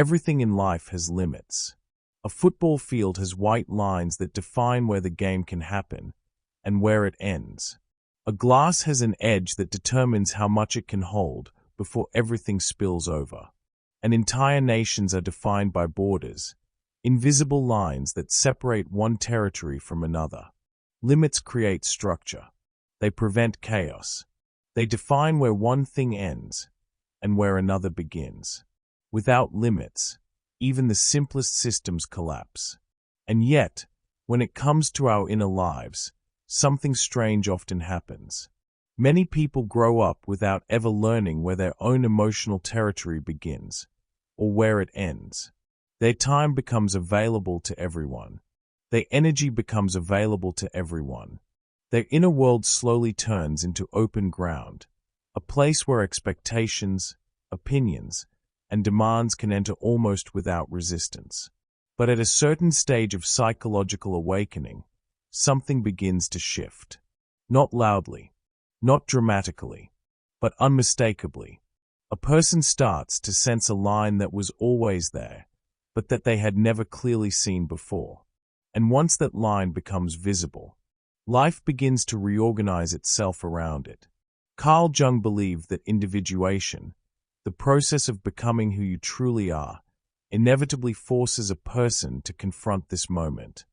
Everything in life has limits. A football field has white lines that define where the game can happen and where it ends. A glass has an edge that determines how much it can hold before everything spills over. And entire nations are defined by borders, invisible lines that separate one territory from another. Limits create structure. They prevent chaos. They define where one thing ends and where another begins. Without limits, even the simplest systems collapse. And yet, when it comes to our inner lives, something strange often happens. Many people grow up without ever learning where their own emotional territory begins, or where it ends. Their time becomes available to everyone. Their energy becomes available to everyone. Their inner world slowly turns into open ground, a place where expectations, opinions, and demands can enter almost without resistance. But at a certain stage of psychological awakening, something begins to shift. Not loudly, not dramatically, but unmistakably. A person starts to sense a line that was always there, but that they had never clearly seen before. And once that line becomes visible, life begins to reorganize itself around it. Carl Jung believed that individuation, the process of becoming who you truly are, inevitably forces a person to confront this moment.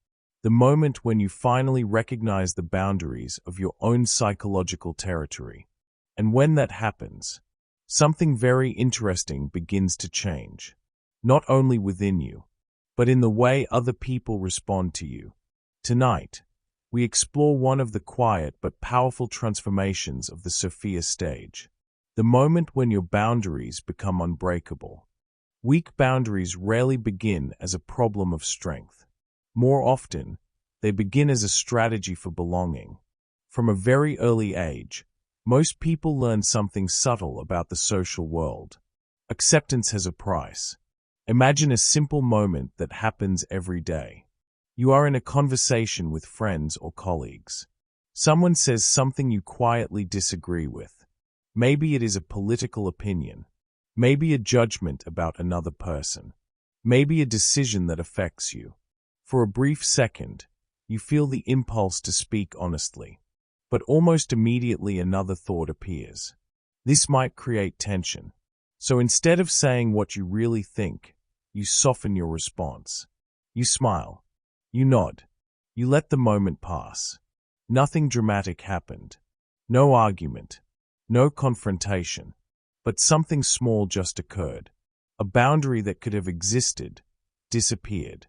The moment when you finally recognize the boundaries of your own psychological territory. And when that happens, something very interesting begins to change. Not only within you, but in the way other people respond to you. Tonight, we explore one of the quiet but powerful transformations of the Sophia stage. The moment when your boundaries become unbreakable. Weak boundaries rarely begin as a problem of strength. More often, they begin as a strategy for belonging. From a very early age, most people learn something subtle about the social world. Acceptance has a price. Imagine a simple moment that happens every day. You are in a conversation with friends or colleagues. Someone says something you quietly disagree with. Maybe it is a political opinion. Maybe a judgment about another person. Maybe a decision that affects you. For a brief second, you feel the impulse to speak honestly. But almost immediately another thought appears. This might create tension. So instead of saying what you really think, you soften your response. You smile. You nod. You let the moment pass. Nothing dramatic happened. No argument. No confrontation. But something small just occurred. A boundary that could have existed, disappeared.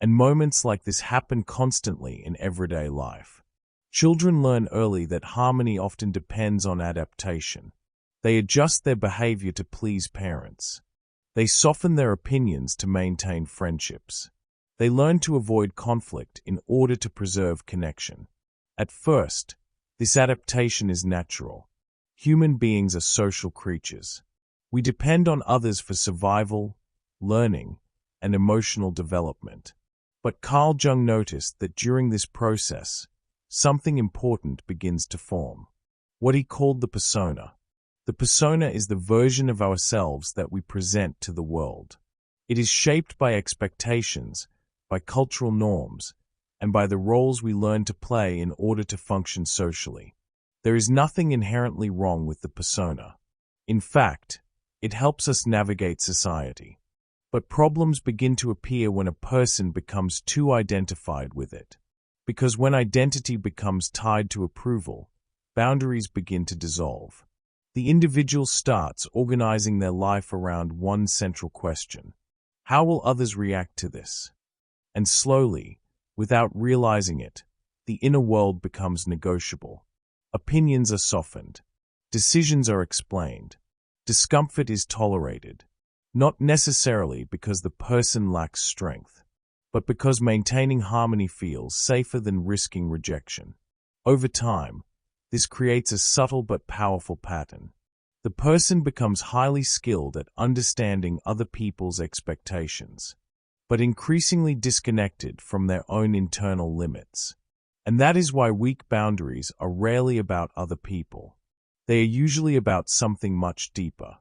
And moments like this happen constantly in everyday life. Children learn early that harmony often depends on adaptation. They adjust their behavior to please parents. They soften their opinions to maintain friendships. They learn to avoid conflict in order to preserve connection. At first, this adaptation is natural. Human beings are social creatures. We depend on others for survival, learning, and emotional development. But Carl Jung noticed that during this process, something important begins to form. What he called the persona. The persona is the version of ourselves that we present to the world. It is shaped by expectations, by cultural norms, and by the roles we learn to play in order to function socially. There is nothing inherently wrong with the persona. In fact, it helps us navigate society. But problems begin to appear when a person becomes too identified with it. Because when identity becomes tied to approval, boundaries begin to dissolve. The individual starts organizing their life around one central question. How will others react to this? And slowly, without realizing it, the inner world becomes negotiable. Opinions are softened. Decisions are explained. Discomfort is tolerated. Not necessarily because the person lacks strength, but because maintaining harmony feels safer than risking rejection. Over time, this creates a subtle but powerful pattern. The person becomes highly skilled at understanding other people's expectations, but increasingly disconnected from their own internal limits. And that is why weak boundaries are rarely about other people. They are usually about something much deeper.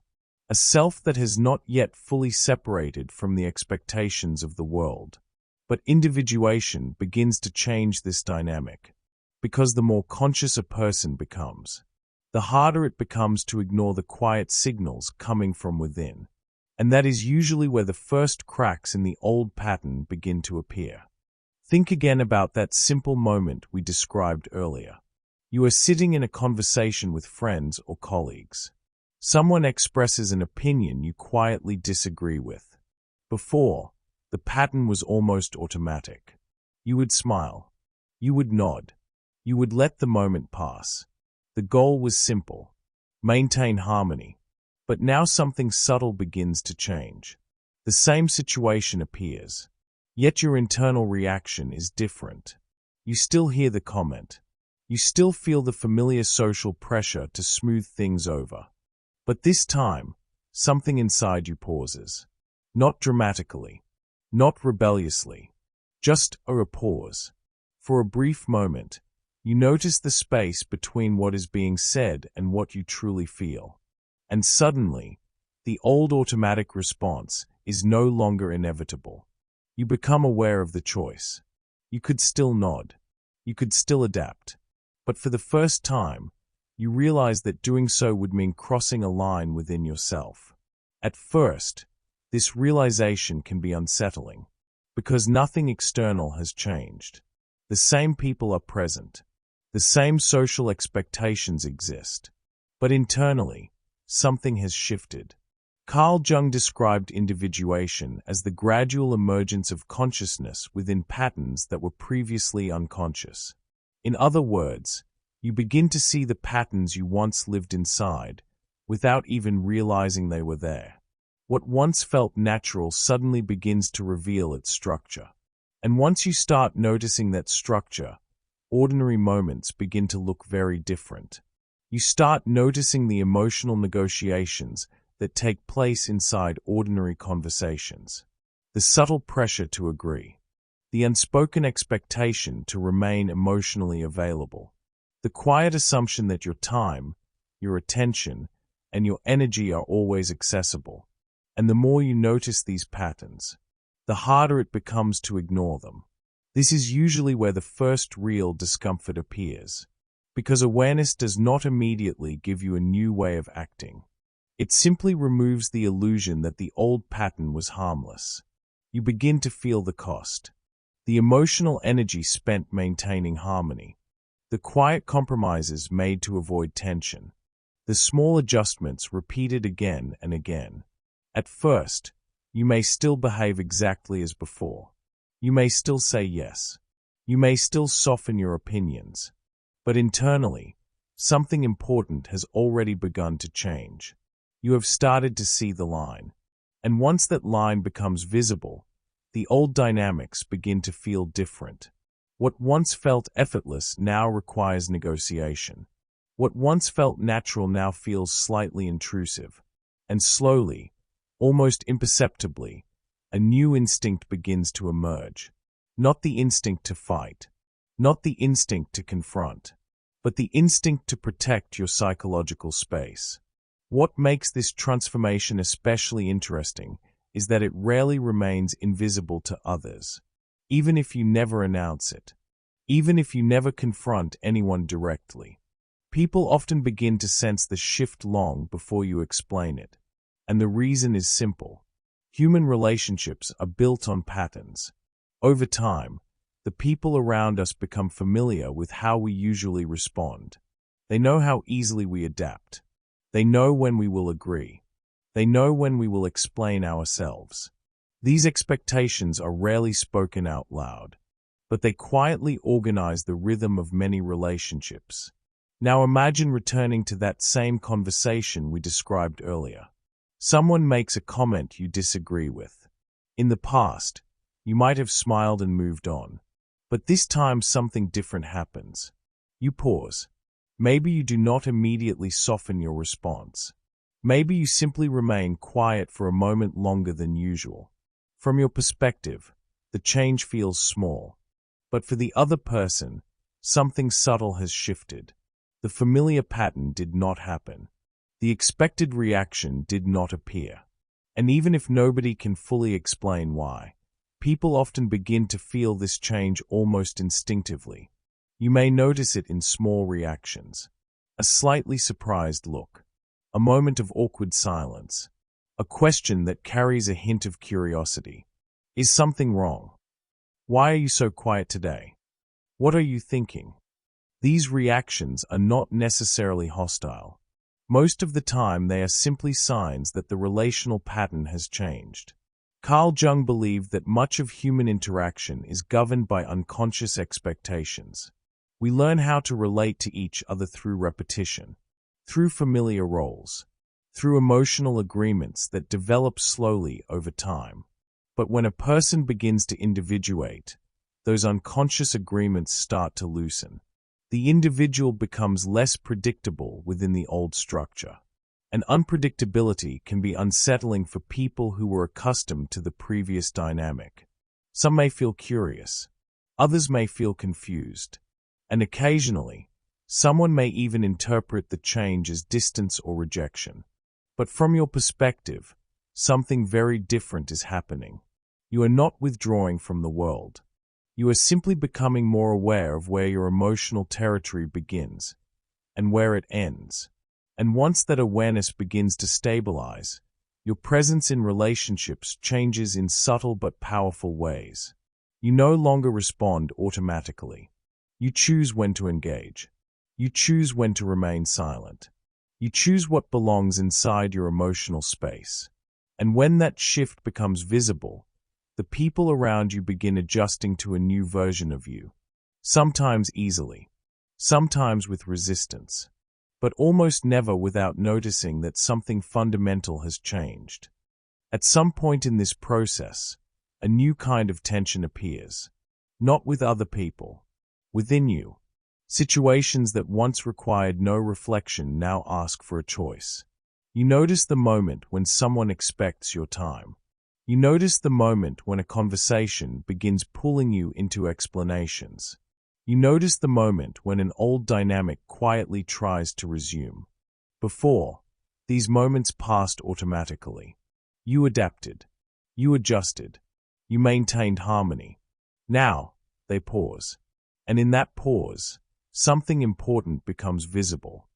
a self that has not yet fully separated from the expectations of the world. But individuation begins to change this dynamic, because the more conscious a person becomes, the harder it becomes to ignore the quiet signals coming from within. And that is usually where the first cracks in the old pattern begin to appear. Think again about that simple moment we described earlier. You are sitting in a conversation with friends or colleagues. Someone expresses an opinion you quietly disagree with. Before, the pattern was almost automatic. You would smile. You would nod. You would let the moment pass. The goal was simple: maintain harmony. But now something subtle begins to change. The same situation appears, yet your internal reaction is different. You still hear the comment. You still feel the familiar social pressure to smooth things over. But this time, something inside you pauses. Not dramatically, not rebelliously, just a pause. For a brief moment, you notice the space between what is being said and what you truly feel. And suddenly, the old automatic response is no longer inevitable. You become aware of the choice. You could still nod. You could still adapt. But for the first time, you realize that doing so would mean crossing a line within yourself. At first, this realization can be unsettling, because nothing external has changed. The same people are present. The same social expectations exist. But internally, something has shifted. Carl Jung described individuation as the gradual emergence of consciousness within patterns that were previously unconscious. In other words, you begin to see the patterns you once lived inside, without even realizing they were there. What once felt natural suddenly begins to reveal its structure. And once you start noticing that structure, ordinary moments begin to look very different. You start noticing the emotional negotiations that take place inside ordinary conversations. The subtle pressure to agree. The unspoken expectation to remain emotionally available. The quiet assumption that your time, your attention, and your energy are always accessible. And the more you notice these patterns, the harder it becomes to ignore them. This is usually where the first real discomfort appears. Because awareness does not immediately give you a new way of acting. It simply removes the illusion that the old pattern was harmless. You begin to feel the cost. The emotional energy spent maintaining harmony. The quiet compromises made to avoid tension. The small adjustments repeated again and again. At first, you may still behave exactly as before. You may still say yes. You may still soften your opinions. But internally, something important has already begun to change. You have started to see the line. And once that line becomes visible, the old dynamics begin to feel different. What once felt effortless now requires negotiation. What once felt natural now feels slightly intrusive. And slowly, almost imperceptibly, a new instinct begins to emerge. Not the instinct to fight. Not the instinct to confront. But the instinct to protect your psychological space. What makes this transformation especially interesting is that it rarely remains invisible to others, even if you never announce it, even if you never confront anyone directly. People often begin to sense the shift long before you explain it, and the reason is simple. Human relationships are built on patterns. Over time, the people around us become familiar with how we usually respond. They know how easily we adapt. They know when we will agree. They know when we will explain ourselves. These expectations are rarely spoken out loud, but they quietly organize the rhythm of many relationships. Now imagine returning to that same conversation we described earlier. Someone makes a comment you disagree with. In the past, you might have smiled and moved on. But this time something different happens. You pause. Maybe you do not immediately soften your response. Maybe you simply remain quiet for a moment longer than usual. From your perspective, the change feels small. But for the other person, something subtle has shifted. The familiar pattern did not happen. The expected reaction did not appear. And even if nobody can fully explain why, people often begin to feel this change almost instinctively. You may notice it in small reactions. A slightly surprised look, a moment of awkward silence, a question that carries a hint of curiosity. Is something wrong? Why are you so quiet today? What are you thinking? These reactions are not necessarily hostile. Most of the time they are simply signs that the relational pattern has changed. Carl Jung believed that much of human interaction is governed by unconscious expectations. We learn how to relate to each other through repetition, through familiar roles, through emotional agreements that develop slowly over time. But when a person begins to individuate, those unconscious agreements start to loosen. The individual becomes less predictable within the old structure. And unpredictability can be unsettling for people who were accustomed to the previous dynamic. Some may feel curious, others may feel confused, and occasionally, someone may even interpret the change as distance or rejection. But from your perspective, something very different is happening. You are not withdrawing from the world. You are simply becoming more aware of where your emotional territory begins and where it ends. And once that awareness begins to stabilize, your presence in relationships changes in subtle but powerful ways. You no longer respond automatically. You choose when to engage. You choose when to remain silent. You choose what belongs inside your emotional space. And when that shift becomes visible, the people around you begin adjusting to a new version of you. Sometimes easily, sometimes with resistance, but almost never without noticing that something fundamental has changed. At some point in this process, a new kind of tension appears. Not with other people, within you. Situations that once required no reflection now ask for a choice. You notice the moment when someone expects your time. You notice the moment when a conversation begins pulling you into explanations. You notice the moment when an old dynamic quietly tries to resume. Before, these moments passed automatically. You adapted. You adjusted. You maintained harmony. Now, they pause. And in that pause, something important becomes visible.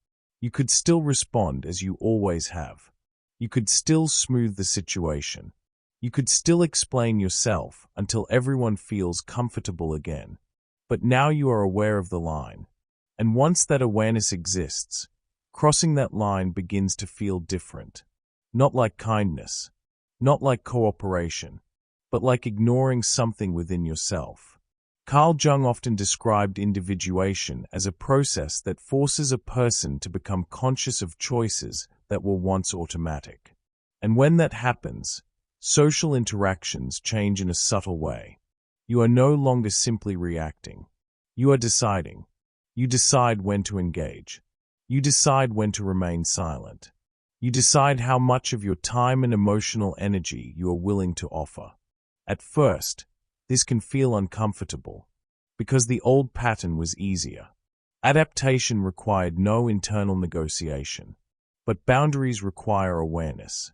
You could still respond as you always have. You could still smooth the situation. You could still explain yourself until everyone feels comfortable again. But now you are aware of the line. And once that awareness exists, crossing that line begins to feel different. Not like kindness, not like cooperation, but like ignoring something within yourself. Carl Jung often described individuation as a process that forces a person to become conscious of choices that were once automatic. And when that happens, social interactions change in a subtle way. You are no longer simply reacting. You are deciding. You decide when to engage. You decide when to remain silent. You decide how much of your time and emotional energy you are willing to offer. At first, this can feel uncomfortable, because the old pattern was easier. Adaptation required no internal negotiation, but boundaries require awareness.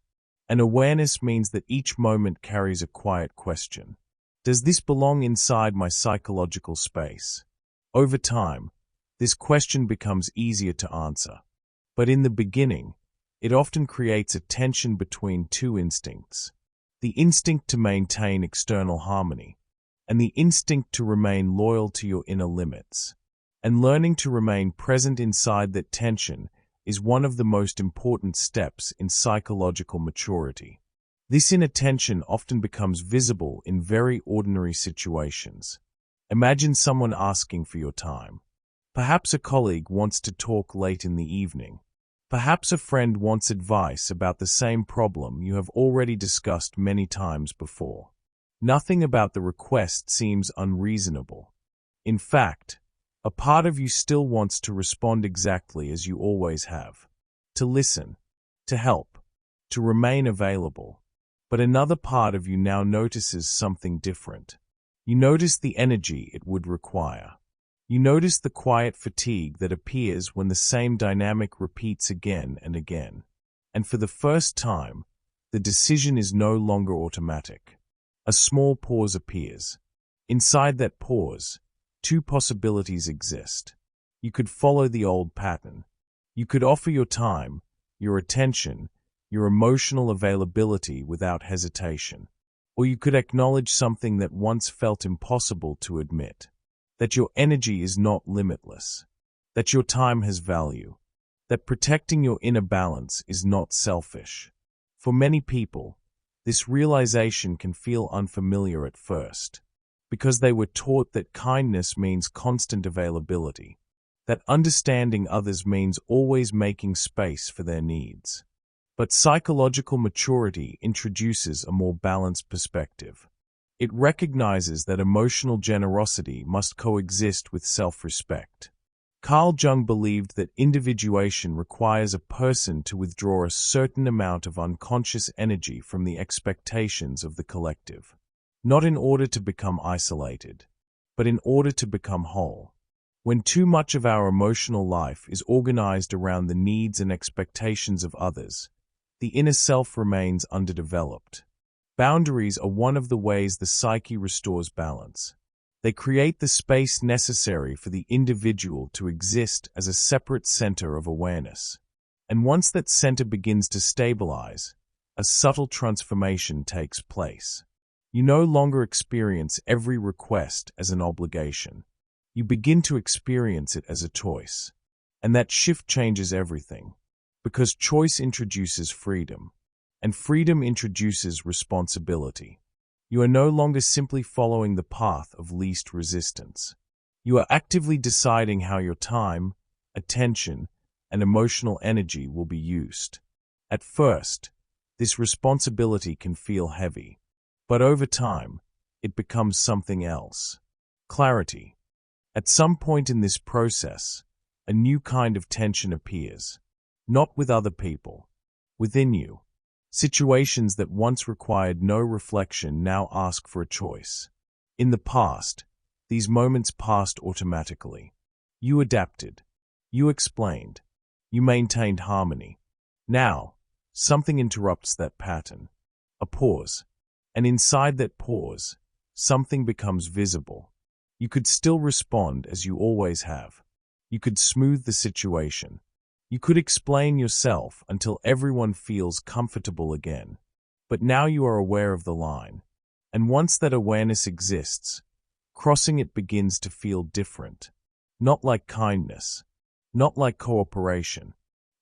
And awareness means that each moment carries a quiet question. Does this belong inside my psychological space? Over time, this question becomes easier to answer. But in the beginning, it often creates a tension between two instincts. The instinct to maintain external harmony, and the instinct to remain loyal to your inner limits. And learning to remain present inside that tension is one of the most important steps in psychological maturity. This inner tension often becomes visible in very ordinary situations. Imagine someone asking for your time. Perhaps a colleague wants to talk late in the evening. Perhaps a friend wants advice about the same problem you have already discussed many times before. Nothing about the request seems unreasonable. In fact, a part of you still wants to respond exactly as you always have. To listen, to help, to remain available. But another part of you now notices something different. You notice the energy it would require. You notice the quiet fatigue that appears when the same dynamic repeats again and again. And for the first time, the decision is no longer automatic. A small pause appears. Inside that pause, two possibilities exist. You could follow the old pattern. You could offer your time, your attention, your emotional availability without hesitation. Or you could acknowledge something that once felt impossible to admit. That your energy is not limitless. That your time has value. That protecting your inner balance is not selfish. For many people, this realization can feel unfamiliar at first, because they were taught that kindness means constant availability, that understanding others means always making space for their needs. But psychological maturity introduces a more balanced perspective. It recognizes that emotional generosity must coexist with self-respect. Carl Jung believed that individuation requires a person to withdraw a certain amount of unconscious energy from the expectations of the collective, not in order to become isolated, but in order to become whole. When too much of our emotional life is organized around the needs and expectations of others, the inner self remains underdeveloped. Boundaries are one of the ways the psyche restores balance. They create the space necessary for the individual to exist as a separate center of awareness. And once that center begins to stabilize, a subtle transformation takes place. You no longer experience every request as an obligation. You begin to experience it as a choice. And that shift changes everything. Because choice introduces freedom, and freedom introduces responsibility. You are no longer simply following the path of least resistance. You are actively deciding how your time, attention, and emotional energy will be used. At first, this responsibility can feel heavy, but over time, it becomes something else. Clarity. At some point in this process, a new kind of tension appears. Not with other people, within you. Situations that once required no reflection now ask for a choice. In the past, these moments passed automatically. You adapted. You explained. You maintained harmony. Now, something interrupts that pattern. A pause. And inside that pause, something becomes visible. You could still respond as you always have. You could smooth the situation. You could explain yourself until everyone feels comfortable again. But now you are aware of the line. And once that awareness exists, crossing it begins to feel different. Not like kindness, not like cooperation,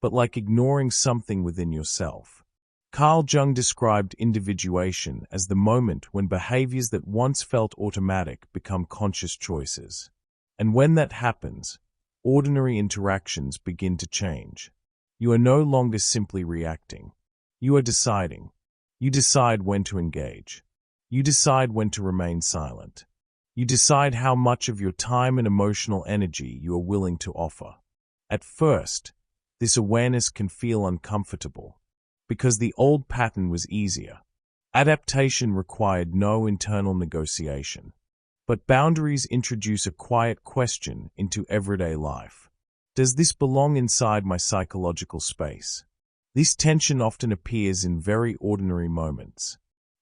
but like ignoring something within yourself. Carl Jung described individuation as the moment when behaviors that once felt automatic become conscious choices. And when that happens, ordinary interactions begin to change. You are no longer simply reacting. You are deciding. You decide when to engage. You decide when to remain silent. You decide how much of your time and emotional energy you are willing to offer. At first, this awareness can feel uncomfortable, because the old pattern was easier. Adaptation required no internal negotiation. But boundaries introduce a quiet question into everyday life. Does this belong inside my psychological space? This tension often appears in very ordinary moments.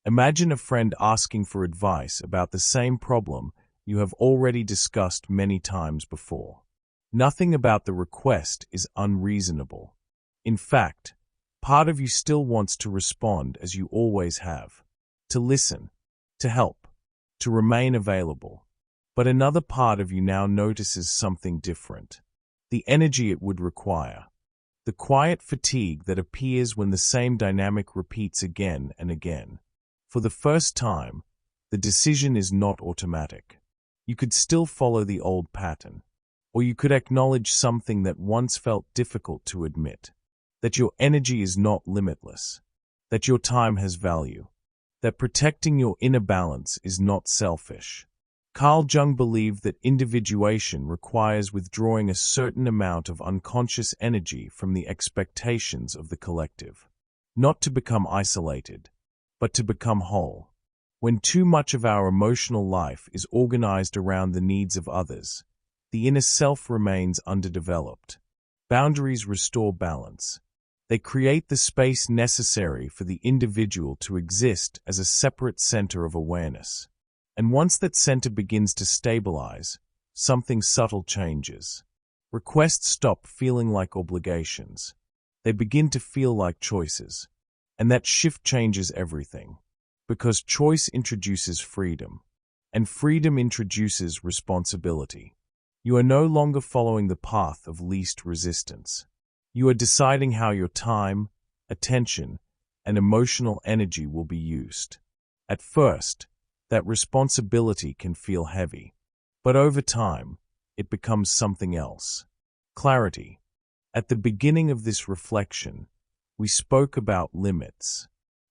Imagine a friend asking for advice about the same problem you have already discussed many times before. Nothing about the request is unreasonable. In fact, part of you still wants to respond as you always have, to listen, to help, to remain available. But another part of you now notices something different. The energy it would require. The quiet fatigue that appears when the same dynamic repeats again and again. For the first time, the decision is not automatic. You could still follow the old pattern. Or you could acknowledge something that once felt difficult to admit. That your energy is not limitless. That your time has value. That protecting your inner balance is not selfish. Carl Jung believed that individuation requires withdrawing a certain amount of unconscious energy from the expectations of the collective. Not to become isolated, but to become whole. When too much of our emotional life is organized around the needs of others, the inner self remains underdeveloped. Boundaries restore balance. They create the space necessary for the individual to exist as a separate center of awareness. And once that center begins to stabilize, something subtle changes. Requests stop feeling like obligations. They begin to feel like choices. And that shift changes everything. Because choice introduces freedom. And freedom introduces responsibility. You are no longer following the path of least resistance. You are deciding how your time, attention, and emotional energy will be used. At first, that responsibility can feel heavy. But over time, it becomes something else. Clarity. At the beginning of this reflection, we spoke about limits.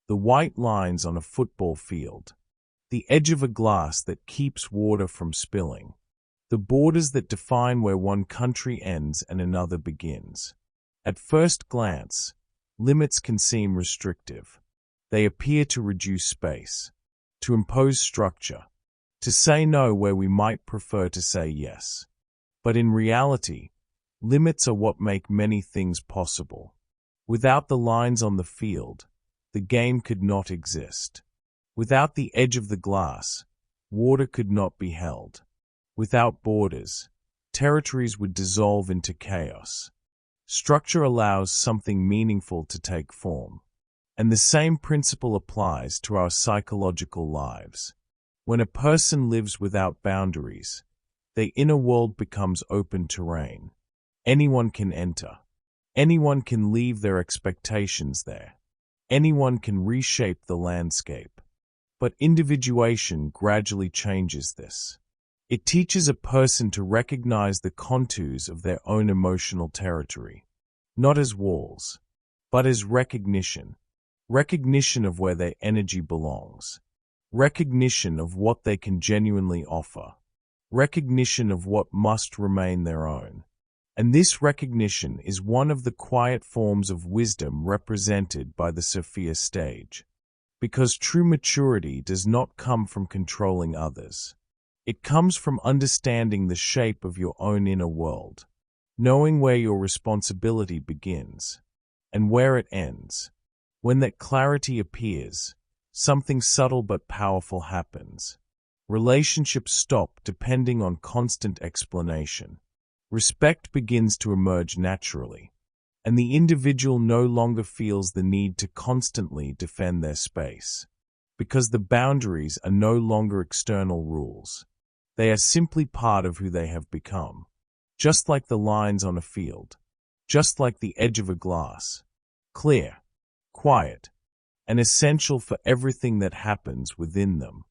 The white lines on a football field. The edge of a glass that keeps water from spilling. The borders that define where one country ends and another begins. At first glance, limits can seem restrictive. They appear to reduce space, to impose structure, to say no where we might prefer to say yes. But in reality, limits are what make many things possible. Without the lines on the field, the game could not exist. Without the edge of the glass, water could not be held. Without borders, territories would dissolve into chaos. Structure allows something meaningful to take form. And the same principle applies to our psychological lives. When a person lives without boundaries, their inner world becomes open terrain. Anyone can enter. Anyone can leave their expectations there. Anyone can reshape the landscape. But individuation gradually changes this. It teaches a person to recognize the contours of their own emotional territory, not as walls, but as recognition. Recognition of where their energy belongs. Recognition of what they can genuinely offer. Recognition of what must remain their own. And this recognition is one of the quiet forms of wisdom represented by the Sophia stage. Because true maturity does not come from controlling others. It comes from understanding the shape of your own inner world, knowing where your responsibility begins and where it ends. When that clarity appears, something subtle but powerful happens. Relationships stop depending on constant explanation. Respect begins to emerge naturally, and the individual no longer feels the need to constantly defend their space, because the boundaries are no longer external rules. They are simply part of who they have become, just like the lines on a field, just like the edge of a glass, clear, quiet, and essential for everything that happens within them.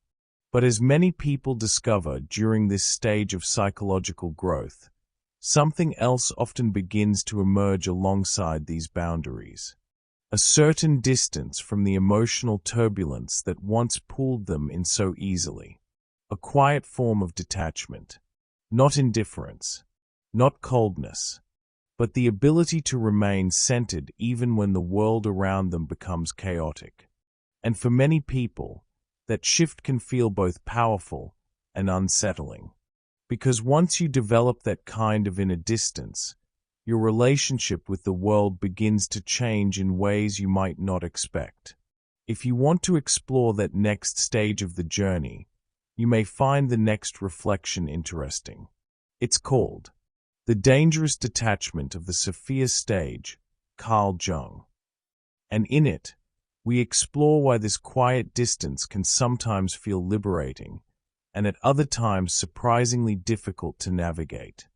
But as many people discover during this stage of psychological growth, something else often begins to emerge alongside these boundaries. A certain distance from the emotional turbulence that once pulled them in so easily. A quiet form of detachment. Not indifference, not coldness, but the ability to remain centered even when the world around them becomes chaotic. And for many people, that shift can feel both powerful and unsettling. Because once you develop that kind of inner distance, your relationship with the world begins to change in ways you might not expect. If you want to explore that next stage of the journey, you may find the next reflection interesting. It's called The Dangerous Detachment of the Sophia Stage, Carl Jung. And in it, we explore why this quiet distance can sometimes feel liberating, and at other times surprisingly difficult to navigate.